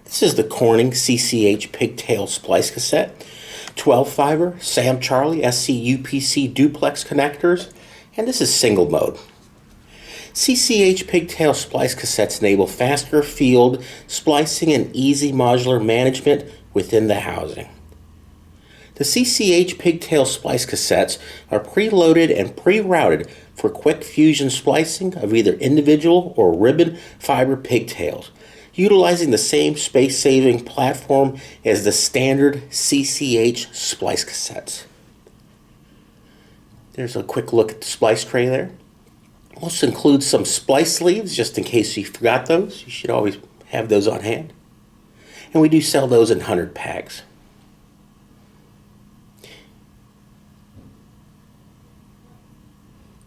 This is the Corning CCH Pigtail Splice Cassette, 12 fiber, Sam Charlie SC UPC duplex connectors, and this is single mode. CCH Pigtail Splice Cassettes enable faster field splicing and easy modular management within the housing. The CCH Pigtail Splice Cassettes are preloaded and pre-routed for quick fusion splicing of either individual or ribbon fiber pigtails, utilizing the same space-saving platform as the standard CCH Splice Cassettes. There's a quick look at the splice tray there. Also includes some splice sleeves, just in case you forgot those. You should always have those on hand. And we do sell those in 100 packs.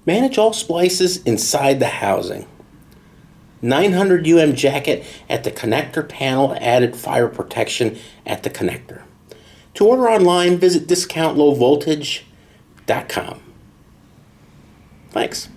Manage all splices inside the housing. 900 jacket at the connector panel, added fire protection at the connector. To order online, visit discountlowvoltage.com. Thanks.